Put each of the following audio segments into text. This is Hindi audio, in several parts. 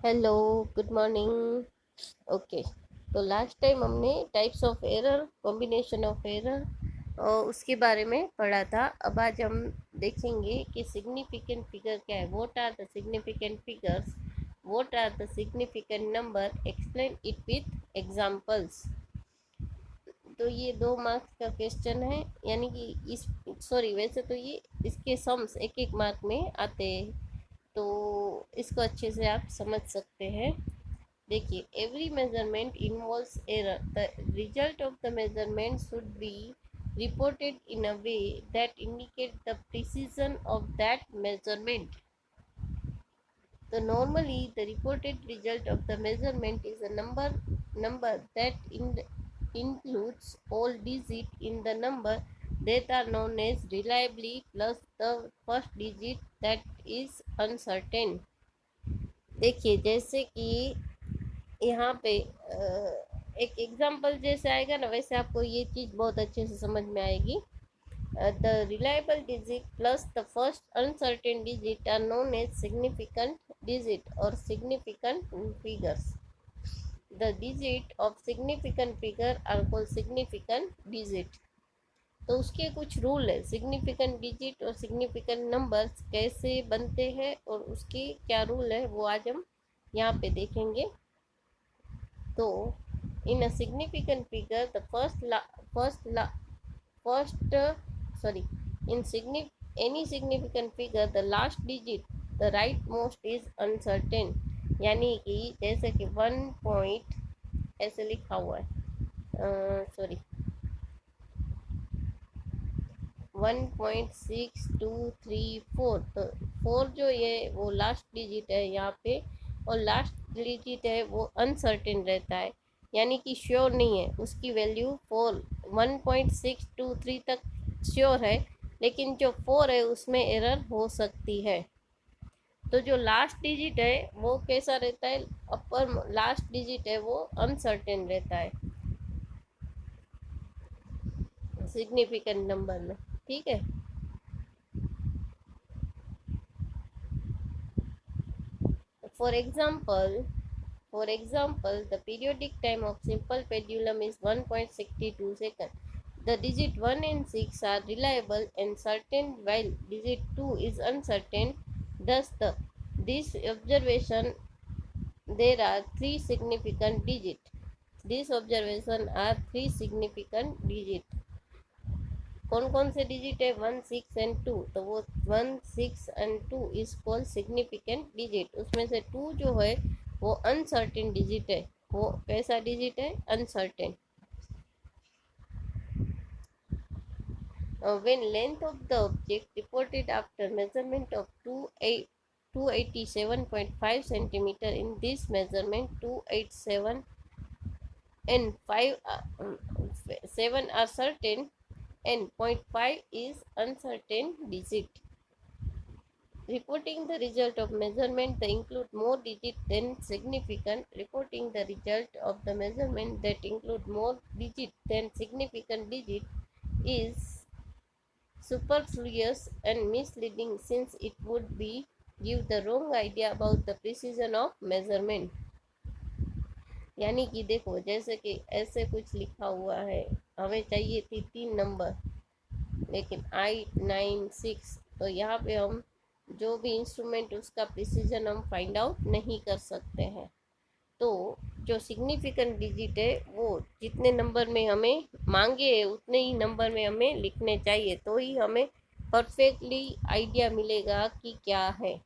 Hello, good morning. ओके, तो लास्ट टाइम हमने types of error, combination of error और उसके बारे में पढ़ा था। अब आज हम देखेंगे कि सिग्निफिकेंट फिगर क्या है। What are the significant figures, what are the significant number, explain it with examples. तो ये 2 मार्क्स का क्वेश्चन है, यानी कि इस सॉरी, वैसे तो ये इसके सम्स एक एक मार्क में आते हैं, तो इसको अच्छे से आप समझ सकते हैं। देखिए, every measurement involves error. The result of the measurement should be reported in a way that indicate the precision of that measurement. So normally the reported result of the measurement is a number that includes all digit in the number that are known as reliably plus the first digit that is uncertain. देखिए, जैसे कि यहाँ पे एक एग्जांपल जैसे आएगा ना, वैसे आपको ये चीज़ बहुत अच्छे से समझ में आएगी। The reliable digit plus the first uncertain digit are known as significant digit और significant figures. The digit of significant figure are called significant digit. तो उसके कुछ रूल है, सिग्निफिकेंट डिजिट और सिग्निफिकेंट नंबर्स कैसे बनते हैं और उसके क्या रूल है, वो आज हम यहाँ पे देखेंगे। तो in a significant figure the first sorry in any significant figure the last digit, the rightmost is uncertain। यानी कि जैसे कि 1 ऐसे लिखा हुआ है, सॉरी 1.6234, तो 4 जो ये वो लास्ट डिजिट है यहाँ पे, और लास्ट डिजिट है वो अनसर्टेन रहता है, यानी कि श्योर नहीं है। उसकी वैल्यू 1.623 तक श्योर है, लेकिन जो 4 है उसमें एरर हो सकती है। तो जो लास्ट डिजिट है वो कैसा रहता है, अपर लास्ट डिजिट है वो अनसर्टेन रहता है सिग्निफिकेंट नंबर में। ठीक है, for example, the periodic time of simple pendulum is 1.62 seconds. The digit 1 and 6 are reliable and certain, while digit 2 is uncertain. Thus, this observation there are three significant digits. This observation are three significant digits. कौन कौन से डिजिट है, 1, 6 एंड 2, तो वो 1, 6 and 2 is called significant digit. उसमें से 2 जो है वो अनसर्टेन डिजिट है। वो कैसा डिजिट है, uncertain. when length of the object reported after measurement of 287.5 centimeter, in this measurement 287 and 5 7 are certain and 0.5 is uncertain digit. Reporting the result of measurement that include more digit than significant. Reporting the result of the measurement that include more digit than significant digit is superfluous and misleading, since it would be give the wrong idea about the precision of measurement। यानी कि देखो, जैसे कि ऐसे कुछ लिखा हुआ है, हमें चाहिए थी 3 नंबर, लेकिन 8, 9, 6, तो यहाँ पे हम जो भी इंस्ट्रूमेंट उसका प्रिसीजन हम फाइंड आउट नहीं कर सकते हैं। तो जो सिग्निफिकेंट डिजिट है वो जितने नंबर में हमें मांगे है उतने ही नंबर में हमें लिखने चाहिए, तो ही हमें परफेक्टली आइडिया मिलेगा कि क्या है।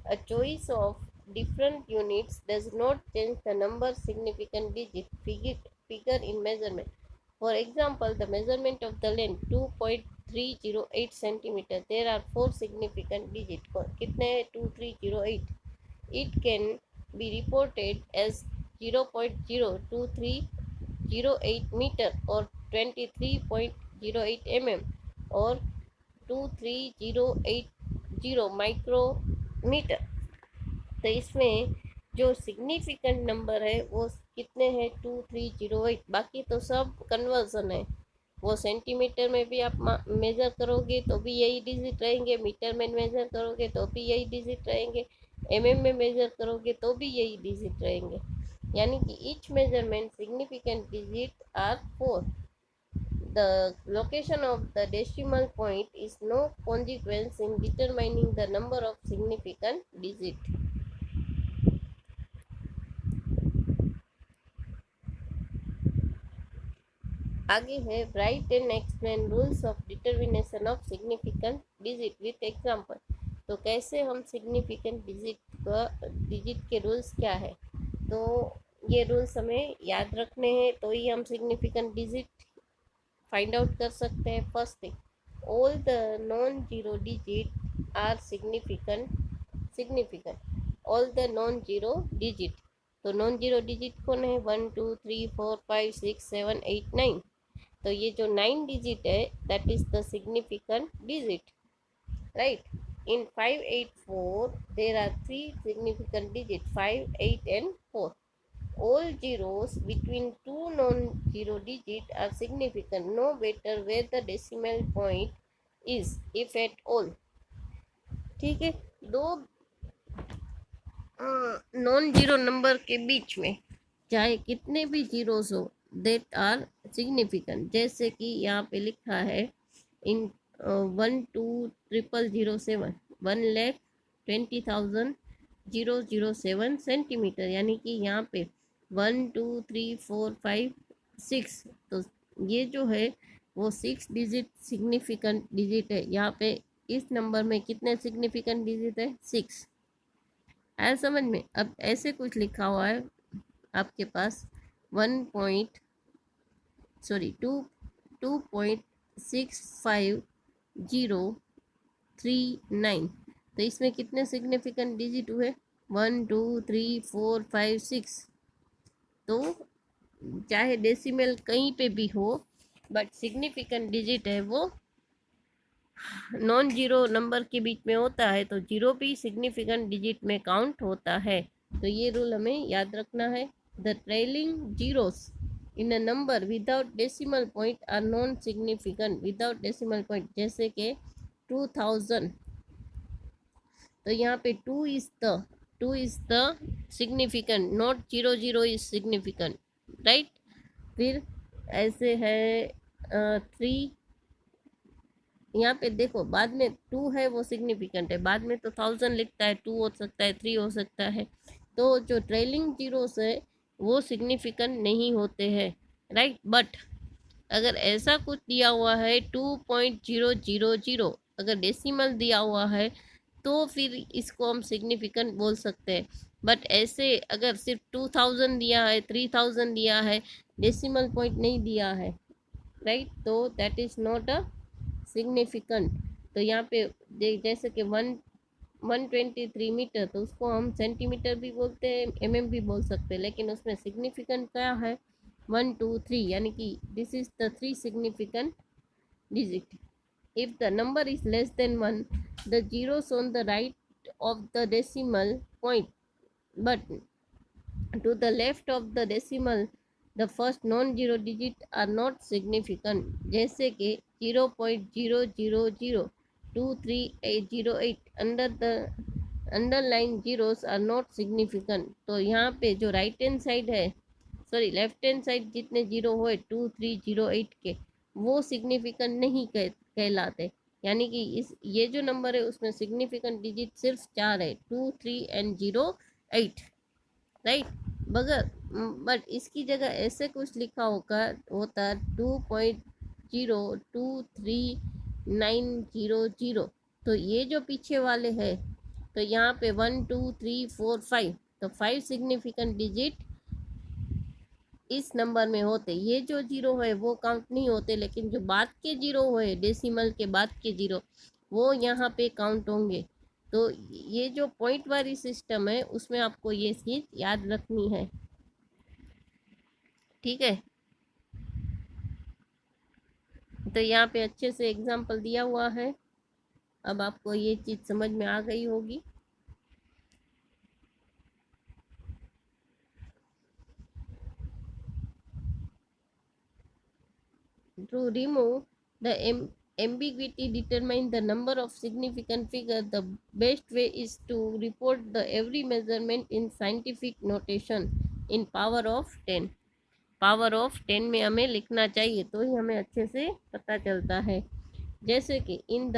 A choice of different units does not change the number significant digit figure in measurement. For example, the measurement of the length 2.308 centimeter, there are 4 significant digits। कितने 2308? It can be reported as 0.02308 meter or 23.08 mm or 23080 micrometer। तो इसमें जो सिग्निफिकेंट नंबर है वो कितने हैं, 2308। बाकी तो सब कन्वर्जन है। वो सेंटीमीटर में भी आप मेज़र करोगे तो भी यही डिजिट रहेंगे, मीटर में मेज़र करोगे तो भी यही डिजिट रहेंगे, एमएम में मेजर करोगे तो भी यही डिजिट रहेंगे, यानी कि each measurement significant digit are 4. The location of the decimal point is no consequence in determining the number of significant digit. आगे है write and explain rules of determination of significant digit with example. तो कैसे हम significant digit के रूल्स क्या है, तो ये रूल्स हमें याद रखने हैं तो ही हम significant digit फाइंड आउट कर सकते हैं. First thing, all the non zero digit are significant all the non zero digit. तो नॉन जीरो डिजिट कौन है? 1 2 3 4 5 6 7 8 9. तो ये जो 9 डिजिट है that is the significant digit, right. In 584 there are 3 significant digits, 5 8 and 4. All zeros between two non-zero digits are significant no matter where the decimal point is, if at all. ठीक है, दो नॉन जीरो नंबर के बीच में चाहे कितने भी जीरोस हो देट आर सिग्निफिकेंट. जैसे कि यहाँ पे लिखा है इन 1 2 0 0 7 1,20,007 सेंटीमीटर, यानी कि यहाँ पे 1 2 3 4 5 6. तो ये जो है वो 6 डिजिट सिग्निफिकेंट डिजिट है. यहाँ पे इस नंबर में कितने सिग्निफिकेंट डिजिट है? 6. आया समझ में? अब ऐसे कुछ लिखा हुआ है आपके पास 2.65039. तो इसमें कितने सिग्निफिकेंट डिजिट हुए? 1 2 3 4 5 6. तो चाहे डेसिमल कहीं पे भी हो बट सिग्निफिकेंट डिजिट है वो नॉन जीरो नंबर के बीच में होता है, तो जीरो भी सिग्निफिकेंट डिजिट में काउंट होता है. तो ये रूल हमें याद रखना है. The trailing zeros in a number without decimal point are non significant without decimal point. जैसे कि 2000, तो यहाँ पे 2 is the significant, not 0 0 is significant, right. फिर ऐसे है 3. यहाँ पे देखो बाद में 2 है वो सिग्निफिकेंट है, बाद में तो 1000 लिखता है, 2 हो सकता है, 3 हो सकता है. तो जो ट्रेलिंग जीरोस है वो सिग्निफिकेंट नहीं होते हैं, राइट. बट अगर ऐसा कुछ दिया हुआ है 2.000, अगर डेसिमल दिया हुआ है तो फिर इसको हम सिग्निफिकेंट बोल सकते हैं. बट ऐसे अगर सिर्फ 2000 दिया है, 3000 दिया है, डेसिमल पॉइंट नहीं दिया है, राइट, तो that is not a significant. तो यहाँ पे जैसे कि 123 मीटर, तो उसको हम सेंटीमीटर भी बोलते हैं, एमएम भी बोल सकते हैं, लेकिन उसमें सिग्निफिकेंट क्या है? 1 2 3, यानी कि this is the 3 significant digit. If the number is less than 1, the zeros on the right of the decimal point but to the left of the decimal the first non-zero digit are not significant. जैसे कि 0.0002388 under the underline zeros are not significant. तो यहाँ पे जो राइट हैंड साइड है, सॉरी लेफ्ट हैंड साइड जितने जीरो हुए 2308 के, वो सिग्निफिकेंट नहीं कहलाते. यानी कि इस ये जो नंबर है उसमें सिग्निफिकेंट डिजिट सिर्फ 4 है, 2 3 एंड 08, राइट. बगर बट इसकी जगह ऐसे कुछ लिखा होता 2.02390. तो ये जो पीछे वाले हैं, तो यहाँ पे 1 2 3 4 5, तो 5 सिग्निफिकेंट डिजिट इस नंबर में होते. ये जो जीरो है वो काउंट नहीं होते, लेकिन जो बाद के जीरो है, डेसिमल के बाद के जीरो, वो यहाँ पे काउंट होंगे. तो ये जो पॉइंट वाली सिस्टम है उसमें आपको ये चीज़ याद रखनी है, ठीक है. तो यहाँ पे अच्छे से एग्जाम्पल दिया हुआ है. अब आपको ये चीज़ समझ में आ गई होगी. To remove the ambiguity determine the number of significant figure, the best way is to report the every measurement in scientific notation in power of 10. Power of 10 में हमें लिखना चाहिए तो ही हमें अच्छे से पता चलता है। जैसे कि in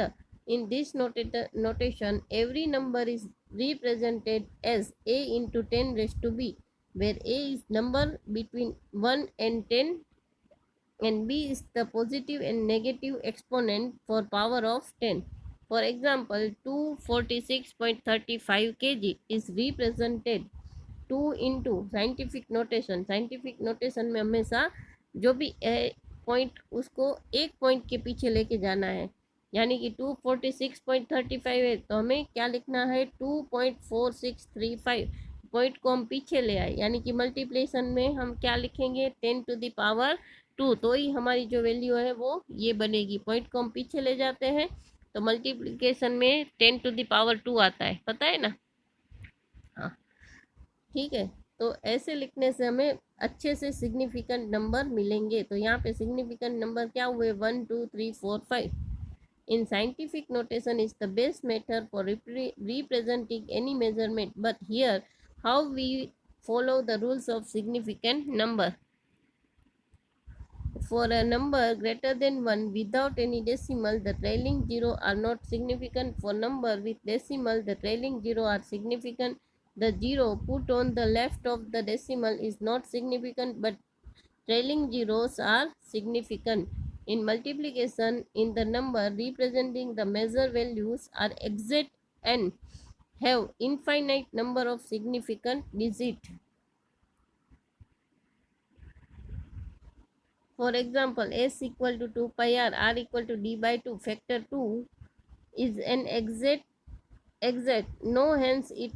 this notation every number is represented as a into 10 raised to b, where a is number between 1 and 10 and b is the positive and negative exponent for power of 10. For example, 246.35 kg is represented 2 into scientific notation में हमेशा जो भी पॉइंट उसको एक पॉइंट के पीछे लेके जाना है, यानी कि 246.35 है तो हमें क्या लिखना है 2.4635 पॉइंट को हम पीछे ले आए, यानी कि मल्टीप्लिकेशन में हम क्या लिखेंगे 10 टू द पावर 2, तो ही हमारी जो वैल्यू है वो ये बनेगी। पॉइंट को हम पीछे ले जाते हैं तो मल्टीप्लिकेशन में 10 टू द पावर 2 आता है, पता है ना। हाँ ठीक है, तो ऐसे लिखने से हमें अच्छे से सिग्निफिकेंट नंबर मिलेंगे। तो यहाँ पे सिग्निफिकेंट नंबर क्या हुए 1 2 3 4 5। In scientific notation is the best method for representing any measurement, but here how we follow the rules of significant number. For a number greater than 1 without any decimal, the trailing zero are not significant. For number with decimal, the trailing zero are significant. The zero put on the left of the decimal is not significant, but trailing zeros are significant. In multiplication, in the number representing the measure values are exact and have infinite number of significant digits. For example, s equal to 2 pi r equal to d by 2, factor 2 is an exact. No, hence it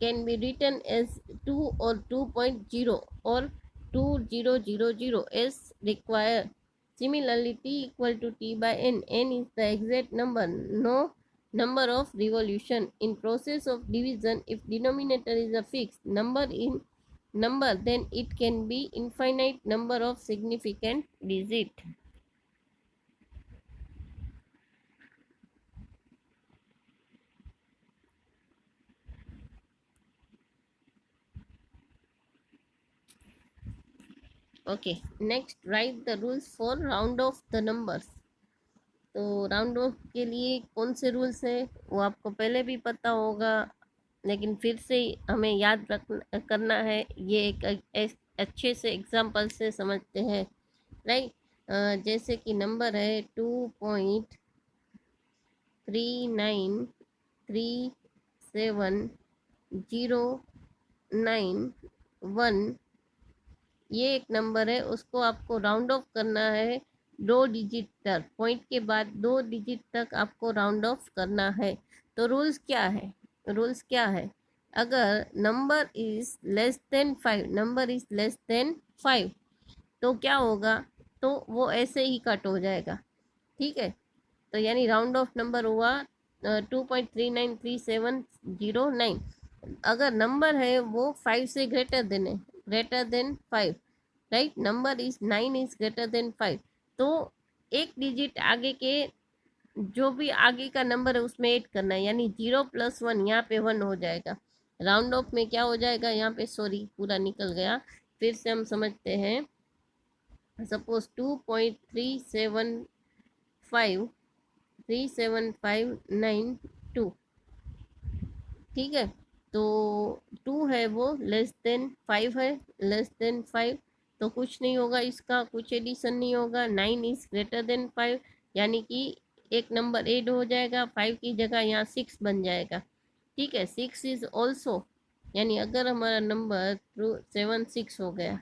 can be written as 2 or 2.0 or 2000 as required. Similarly, t equal to t by n. N is the exact number, no number of revolution. In process of division, if denominator is a fixed number in number, then it can be infinite number of significant digit. Okay, next write the rules for round off the numbers. तो राउंड ऑफ के लिए कौन से रूल्स है वो आपको पहले भी पता होगा, लेकिन फिर से हमें याद करना है। ये एक अच्छे से एग्जाम्पल से समझते हैं, राइट। जैसे कि नंबर है 2.393709 ये एक नंबर है, उसको आपको राउंड ऑफ करना है 2 डिजिट तक। पॉइंट के बाद 2 डिजिट तक आपको राउंड ऑफ करना है। तो रूल्स क्या है, रूल्स क्या है, अगर नंबर इज लेस देन 5 तो क्या होगा, तो वो ऐसे ही कट हो जाएगा, ठीक है। तो यानी राउंड ऑफ नंबर हुआ 2.393709। अगर नंबर है वो 5 से ग्रेटर देन है, greater than 5, right. Number is 9 is greater than 5, तो एक डिजिट आगे के जो भी आगे का नंबर है उसमें ऐड करना है, यानी 0 + 1 यहाँ पे 1 हो जाएगा। राउंड ऑफ में क्या हो जाएगा, यहाँ पे सॉरी पूरा निकल गया, फिर से हम समझते हैं। सपोज 2.37592, ठीक है। तो 2 है वो लेस देन 5 है, लेस देन 5 तो कुछ नहीं होगा, इसका कुछ एडिशन नहीं होगा। 9 इज ग्रेटर देन 5, यानी कि एक नंबर ऐड हो जाएगा, 5 की जगह यहाँ 6 बन जाएगा, ठीक है। 6 इज ऑल्सो, यानी अगर हमारा नंबर 76 हो गया,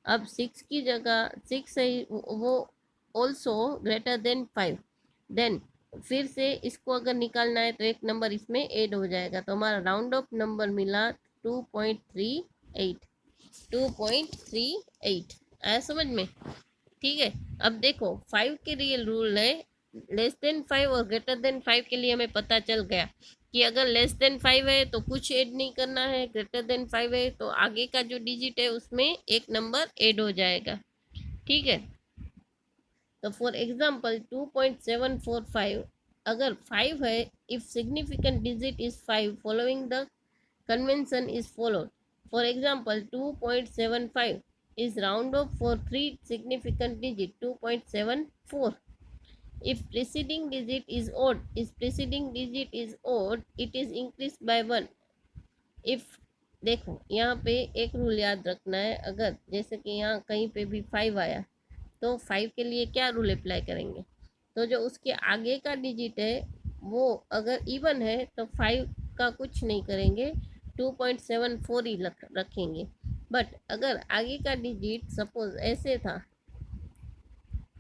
अब 6 की जगह 6 है वो ऑल्सो ग्रेटर देन 5, देन फिर से इसको अगर निकालना है तो एक नंबर इसमें ऐड हो जाएगा। तो हमारा राउंड ऑफ नंबर मिला 2.38 आया समझ में, ठीक है। अब देखो 5 के रियल रूल है, लेस देन 5 और ग्रेटर देन 5 के लिए हमें पता चल गया कि अगर लेस देन 5 है तो कुछ ऐड नहीं करना है, ग्रेटर देन 5 है तो आगे का जो डिजिट है उसमें एक नंबर ऐड हो जाएगा, ठीक है। तो फॉर एग्जांपल 2.745 अगर 5 है, if significant digit is 5 following the convention is followed. For example, 2.75 is round off for 3 significant digit 2.74. If preceding digit is odd, it is increased by 1. If देखो यहाँ पे एक रूल याद रखना है, अगर जैसे कि यहाँ कहीं पे भी 5 आया तो 5 के लिए क्या रूल अप्लाई करेंगे, तो जो उसके आगे का डिजिट है वो अगर इवन है तो 5 का कुछ नहीं करेंगे, 2.74 ही रखेंगे। बट अगर आगे का डिजिट सपोज ऐसे था,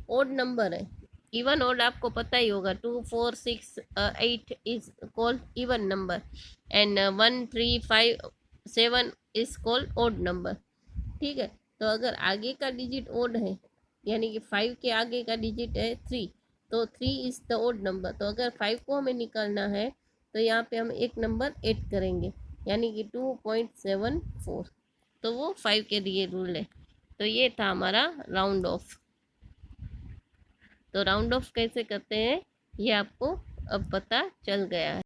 ओड नंबर है, इवन ओड आपको पता ही होगा, 2 4 6 8 is called even number and 1 3 5 7 is called odd number. ठीक है, तो अगर आगे का डिजिट ओड है, यानी कि 5 के आगे का डिजिट है 3, तो 3 इज द ओड नंबर। तो अगर 5 को हमें निकालना है तो यहाँ पे हम एक नंबर ऐड करेंगे, यानी कि 2.74। तो वो 5 के लिए रूल है। तो ये था हमारा राउंड ऑफ। तो राउंड ऑफ कैसे करते हैं ये आपको अब पता चल गया है।